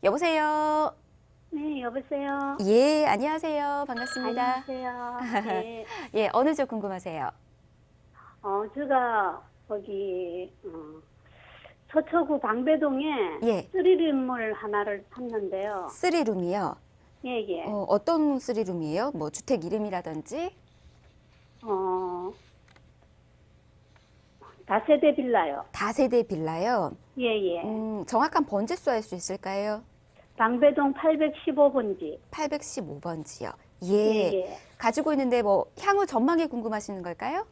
여보세요. 네, 여보세요. 예, 안녕하세요. 반갑습니다. 안녕하세요. 네. 예, 어느 쪽 궁금하세요? 제가 거기 서초구 방배동에 예. 쓰리룸을 하나를 샀는데요. 쓰리룸이요. 예, 예. 어떤 쓰리룸이에요? 뭐 주택 이름이라든지? 다세대 빌라요. 다세대 빌라요. 예, 예. 정확한 번지수 알 수 있을까요? 방배동 815번지. 815번지요. 예, 예. 예. 가지고 있는데 뭐 향후 전망이 궁금하시는 걸까요?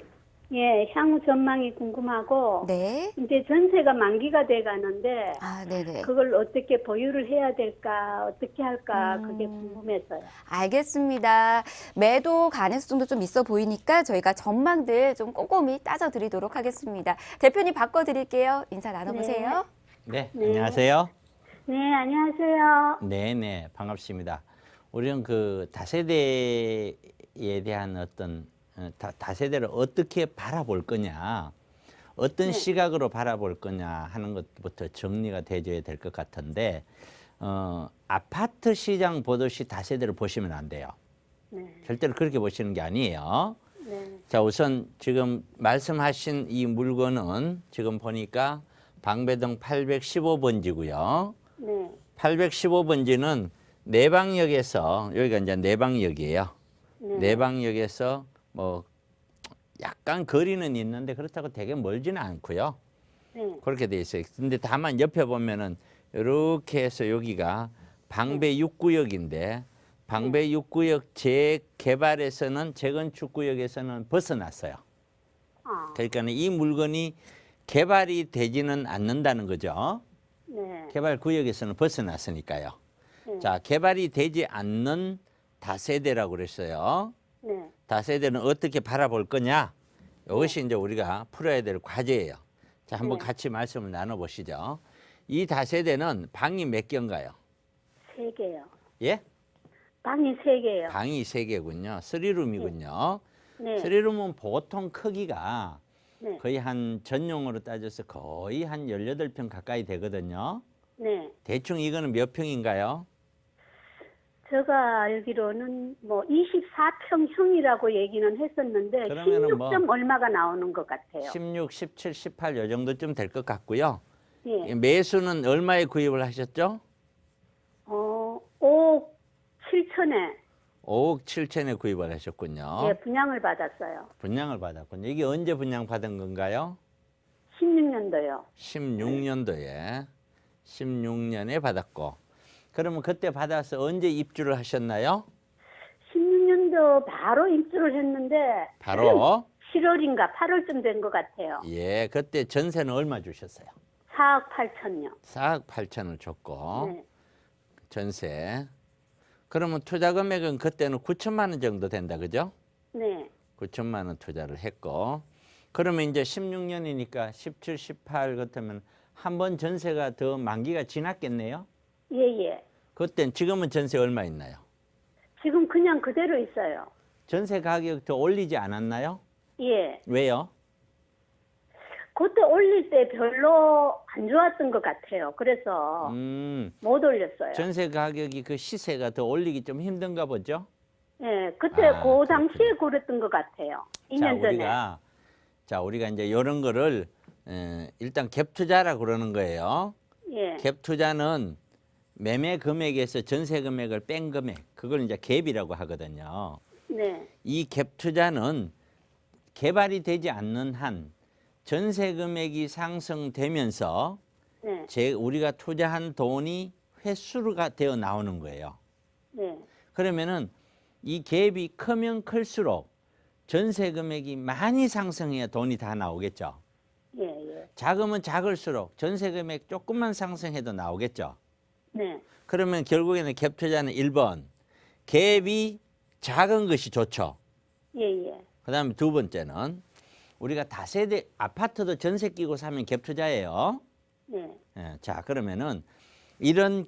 예, 향후 전망이 궁금하고 네. 이제 전세가 만기가 돼 가는데 아, 네네. 그걸 어떻게 보유를 해야 될까, 어떻게 할까 그게 궁금해서요. 알겠습니다. 매도 가능성도 좀 있어 보이니까 저희가 전망들 좀 꼼꼼히 따져드리도록 하겠습니다. 대표님 바꿔드릴게요. 인사 나눠보세요. 네, 네. 안녕하세요. 네, 안녕하세요. 네, 반갑습니다. 우리는 그 다세대에 대한 어떤 다세대를 어떻게 바라볼 거냐, 어떤 네. 시각으로 바라볼 거냐 하는 것부터 정리가 되어야 될 것 같은데, 아파트 시장 보듯이 다세대를 보시면 안 돼요. 네, 절대로 그렇게 보시는 게 아니에요. 네, 자, 우선 지금 말씀하신 이 물건은 지금 보니까 방배동 815번지고요. 네, 815번지는 내방역에서, 여기가 이제 내방역이에요. 네, 내방역에서 뭐 약간 거리는 있는데 그렇다고 되게 멀지는 않고요. 네, 그렇게 돼 있어요. 근데 다만 옆에 보면은 이렇게 해서 여기가 방배 6구역인데 방배 6구역 재개발에서는 재건축 구역에서는 벗어났어요. 그러니까 이 물건이 개발이 되지는 않는다는 거죠. 네, 개발 구역에서는 벗어났으니까요. 네, 자, 개발이 되지 않는 다세대라고 그랬어요. 네, 다세대는 어떻게 바라볼 거냐? 이것이 이제 우리가 풀어야 될 과제예요. 자, 한번 네. 같이 말씀을 나눠보시죠. 이 다세대는 방이 몇 개인가요? 3개요. 예? 방이 3개요. 방이 3개군요. 쓰리룸이군요. 네, 쓰리룸은 보통 크기가 네, 거의 한 전용으로 따져서 거의 한 18평 가까이 되거든요. 네. 대충 이거는 몇 평인가요? 제가 알기로는 뭐 24평형이라고 얘기는 했었는데 그러면은 16점 얼마가 나오는 것 같아요. 16, 17, 18 요 정도쯤 될 것 같고요. 예. 매수는 얼마에 구입을 하셨죠? 5억 7천에 5억 7천에 구입을 하셨군요. 예, 분양을 받았어요. 분양을 받았군요. 이게 언제 분양받은 건가요? 16년도요. 16년도에 16년에 받았고. 그러면 그때 받아서 언제 입주를 하셨나요? 16년도 바로 입주를 했는데 바로 7월인가 8월쯤 된 것 같아요. 예, 그때 전세는 얼마 주셨어요? 4억 8천요. 4억 8천을 줬고 네. 전세. 그러면 투자 금액은 그때는 9천만 원 정도 된다, 그죠? 네. 9천만 원 투자를 했고, 그러면 이제 16년이니까 17, 18 같으면 한 번 전세가 더 만기가 지났겠네요. 예, 예. 그땐 지금은 전세 얼마 있나요? 지금 그냥 그대로 있어요. 전세 가격 더 올리지 않았나요? 예. 왜요? 그때 올릴 때 별로 안 좋았던 것 같아요. 그래서 못 올렸어요. 전세 가격이 그 시세가 더 올리기 좀 힘든가 보죠? 예, 그때 그 당시에 그랬던 것 같아요. 2년 전에. 우리가 이제 이런 거를 일단 갭 투자라 그러는 거예요. 예, 갭 투자는 매매 금액에서 전세 금액을 뺀 금액, 그걸 이제 갭이라고 하거든요. 네, 이 갭 투자는 개발이 되지 않는 한 전세 금액이 상승되면서 네, 우리가 투자한 돈이 회수가 되어 나오는 거예요. 네, 그러면은 이 갭이 크면 클수록 전세 금액이 많이 상승해야 돈이 다 나오겠죠. 예, 예, 작으면 작을수록 전세 금액 조금만 상승해도 나오겠죠. 네, 그러면 결국에는 갭 투자는 1번, 갭이 작은 것이 좋죠. 예, 예, 그다음에 두 번째는 우리가 다세대 아파트도 전세 끼고 사면 갭 투자예요. 네, 예, 자, 그러면은 이런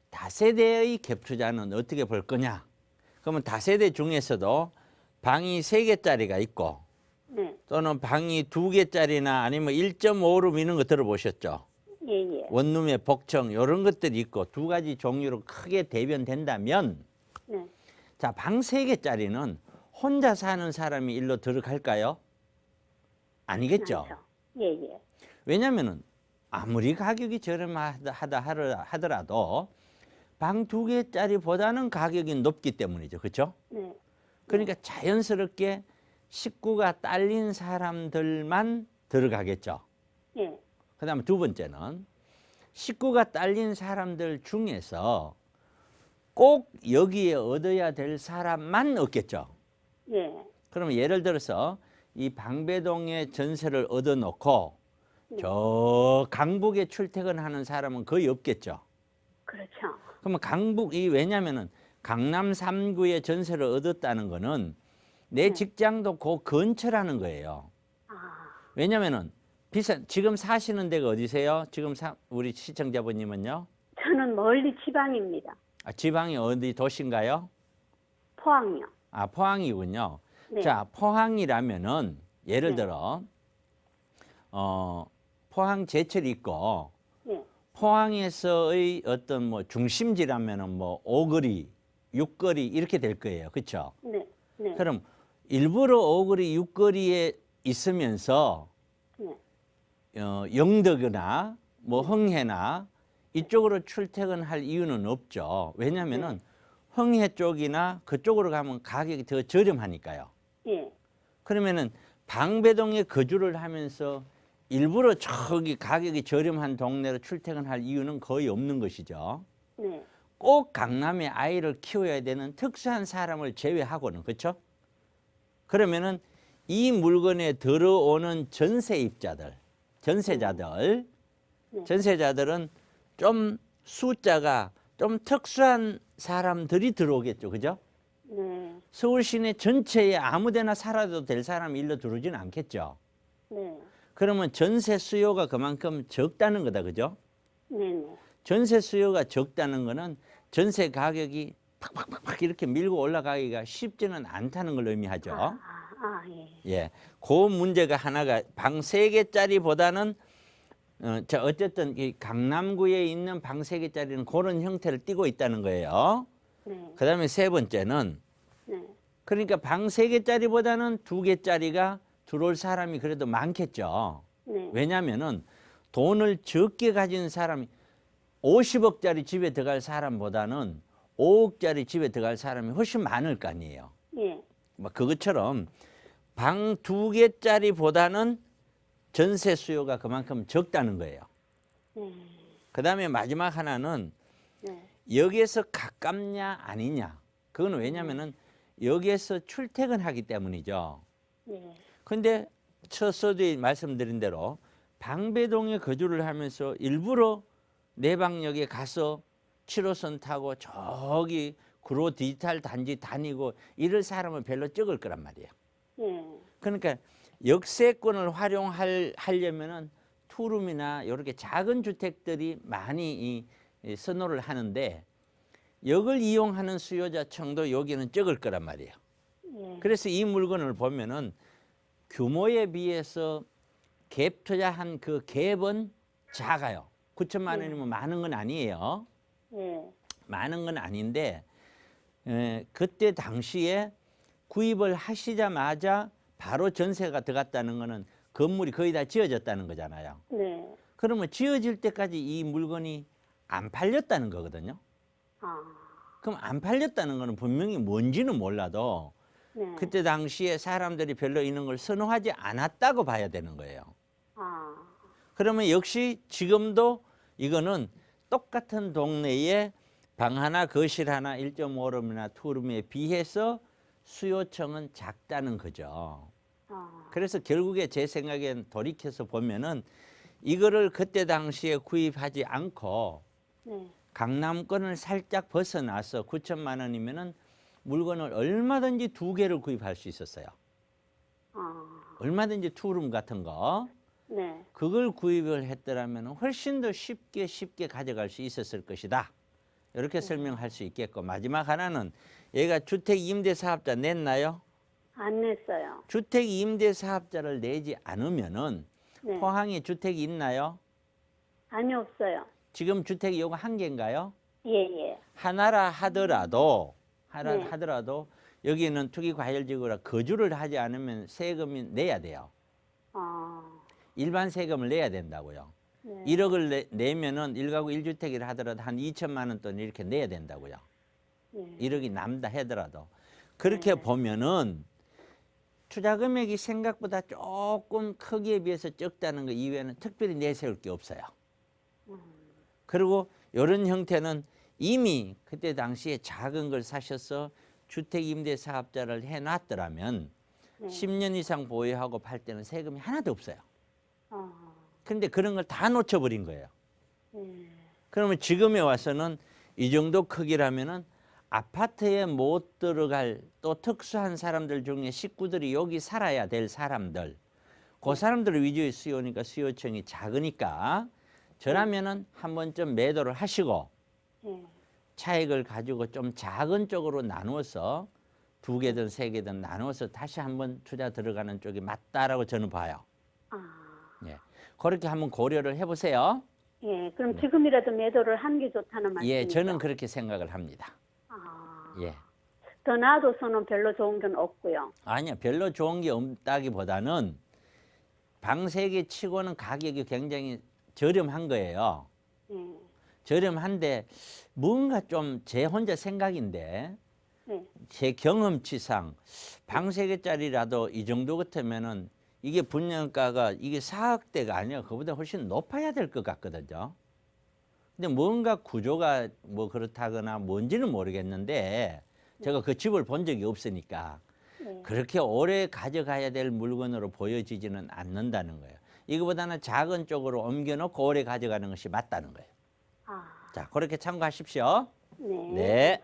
다세대의 갭 투자는 어떻게 볼 거냐? 그러면 다세대 중에서도 방이 3개짜리가 있고 네, 또는 방이 2개짜리나 아니면 1.5룸 이런 거 들어보셨죠? 예, 예. 원룸의 복층 이런 것들이 있고 두 가지 종류로 크게 대변된다면 네. 자, 방 3개짜리는 혼자 사는 사람이 일로 들어갈까요? 아니겠죠. 많죠. 예, 예. 왜냐면은 아무리 가격이 저렴하다 하더라도 방 2개짜리보다는 가격이 높기 때문이죠. 그렇죠? 네. 그러니까 자연스럽게 식구가 딸린 사람들만 들어가겠죠. 예. 그다음에 두 번째는 식구가 딸린 사람들 중에서 꼭 여기에 얻어야 될 사람만 얻겠죠. 예. 그러면 예를 들어서 이 방배동에 전세를 얻어놓고 저 강북에 출퇴근하는 사람은 거의 없겠죠. 그렇죠. 그러면 강북이 왜냐면은 강남 3구에 전세를 얻었다는 거는 내 네. 직장도 그 근처라는 거예요. 아, 왜냐면은 지금 사시는 데가 어디세요? 지금 우리 시청자분님은요? 저는 멀리 지방입니다. 아, 지방이 어디 도시인가요? 포항이요. 아, 포항이군요. 네. 자, 포항이라면은 예를 네. 들어 포항 제철이 있고 예. 포항에서의 어떤 뭐 중심지라면은 뭐 5거리, 6거리 이렇게 될 거예요. 그렇죠? 네. 네. 그럼 일부러 5거리, 6거리에 있으면서 네. 영덕이나 뭐 흥해나 이쪽으로 출퇴근할 이유는 없죠. 왜냐면은 흥해 쪽이나 그쪽으로 가면 가격이 더 저렴하니까요. 예. 그러면은 방배동에 거주를 하면서 일부러 저기 가격이 저렴한 동네로 출퇴근할 이유는 거의 없는 것이죠. 네. 꼭 강남에 아이를 키워야 되는 특수한 사람을 제외하고는, 그렇죠? 그러면은 이 물건에 들어오는 전세입자들, 전세자들, 네. 전세자들은 좀 숫자가 좀 특수한 사람들이 들어오겠죠, 그죠? 네. 서울 시내 전체에 아무데나 살아도 될 사람이 일로 들어오지는 않겠죠. 네. 그러면 전세 수요가 그만큼 적다는 거다, 그죠? 네네. 전세 수요가 적다는 거는 전세 가격이 팍팍팍팍 이렇게 밀고 올라가기가 쉽지는 않다는 걸 의미하죠. 예. 예, 그 문제가 하나가 방 3개짜리보다는 자 어쨌든 이 강남구에 있는 방 3개짜리는 그런 형태를 띠고 있다는 거예요. 네. 그다음에 세 번째는 네. 그러니까 방 3개짜리보다는 2개짜리가 들어올 사람이 그래도 많겠죠. 네. 왜냐하면은 돈을 적게 가진 사람이 50억짜리 집에 들어갈 사람보다는 5억짜리 집에 들어갈 사람이 훨씬 많을 거 아니에요. 예. 뭐 그것처럼 방 2개짜리보다는 전세 수요가 그만큼 적다는 거예요. 네. 그다음에 마지막 하나는 네. 여기에서 가깝냐 아니냐. 그건 왜냐면은 여기에서 출퇴근하기 때문이죠. 네. 근데 첫 서두에 말씀드린 대로 방배동에 거주를 하면서 일부러 내방역에 가서 7호선 타고 저기 구로 디지털 단지 다니고 이럴 사람은 별로 적을 거란 말이에요. 예. 그러니까 역세권을 활용하려면은 투룸이나 이렇게 작은 주택들이 많이 이 선호를 하는데 역을 이용하는 수요자층도 여기는 적을 거란 말이에요. 예. 그래서 이 물건을 보면은 규모에 비해서 갭 투자한 그 갭은 작아요. 9천만 원이면 많은 건 아니에요. 예. 많은 건 아닌데 그때 당시에 구입을 하시자마자 바로 전세가 들어갔다는 거는 건물이 거의 다 지어졌다는 거잖아요. 네. 그러면 지어질 때까지 이 물건이 안 팔렸다는 거거든요. 아. 그럼 안 팔렸다는 거는 분명히 뭔지는 몰라도 네. 그때 당시에 사람들이 별로 이런 걸 선호하지 않았다고 봐야 되는 거예요. 아. 그러면 역시 지금도 이거는 똑같은 동네에 방 하나, 거실 하나, 1.5룸이나 투룸에 비해서 수요층은 작다는 거죠. 아. 그래서 결국에 제 생각엔 돌이켜서 보면은 이거를 그때 당시에 구입하지 않고 네. 강남권을 살짝 벗어나서 9천만 원이면은 물건을 얼마든지 2개를 구입할 수 있었어요. 아. 얼마든지 투룸 같은 거. 네. 그걸 구입을 했더라면 훨씬 더 쉽게 가져갈 수 있었을 것이다. 이렇게 설명할 수 있겠고 마지막 하나는 얘가 주택임대사업자 냈나요? 안 냈어요. 주택임대사업자를 내지 않으면은 네. 포항에 주택이 있나요? 아니, 없어요. 지금 주택이 요거 한 개인가요? 예, 예. 하나라 하더라도 네. 하더라도 여기는 투기과열지구라 거주를 하지 않으면 세금이 내야 돼요. 일반 세금을 내야 된다고요. 네. 1억을 내면은 1가구 1주택이라 하더라도 한 2천만 원 돈 이렇게 내야 된다고요. 네. 1억이 남다 하더라도. 그렇게 보면은 투자 금액이 생각보다 조금 크기에 비해서 적다는 거 이외에는 특별히 내세울 게 없어요. 그리고 이런 형태는 이미 그때 당시에 작은 걸 사셔서 주택임대사업자를 해놨더라면 10년 이상 보유하고 팔 때는 세금이 하나도 없어요. 그런데 그런 걸 다 놓쳐버린 거예요. 그러면 지금에 와서는 이 정도 크기라면은 아파트에 못 들어갈 또 특수한 사람들 중에 식구들이 여기 살아야 될 사람들, 그 사람들 위주의 수요니까 수요층이 작으니까 저라면은 한 번쯤 매도를 하시고 차익을 가지고 좀 작은 쪽으로 나누어서 2개든 3개든 나누어서 다시 한번 투자 들어가는 쪽이 맞다라고 저는 봐요. 예, 그렇게 한번 고려를 해보세요. 예, 그럼 지금이라도 매도를 하는 게 좋다는 말씀이죠? 예, 저는 그렇게 생각을 합니다. 예. 더 놔둬서는 별로 좋은 건 없고요. 아니요, 별로 좋은 게 없다기보다는 방 3개 치고는 가격이 굉장히 저렴한 거예요. 예. 저렴한데 뭔가 좀 제 혼자 생각인데 네. 제 경험치상 방 3개짜리라도 이 정도 같으면은 이게 분양가가 이게 4억대가 아니라 그보다 훨씬 높아야 될 것 같거든요. 근데 뭔가 구조가 뭐 그렇다거나 뭔지는 모르겠는데 제가 그 집을 본 적이 없으니까 그렇게 오래 가져가야 될 물건으로 보여지지는 않는다는 거예요. 이거보다는 작은 쪽으로 옮겨놓고 오래 가져가는 것이 맞다는 거예요. 자, 그렇게 참고하십시오. 네. 네.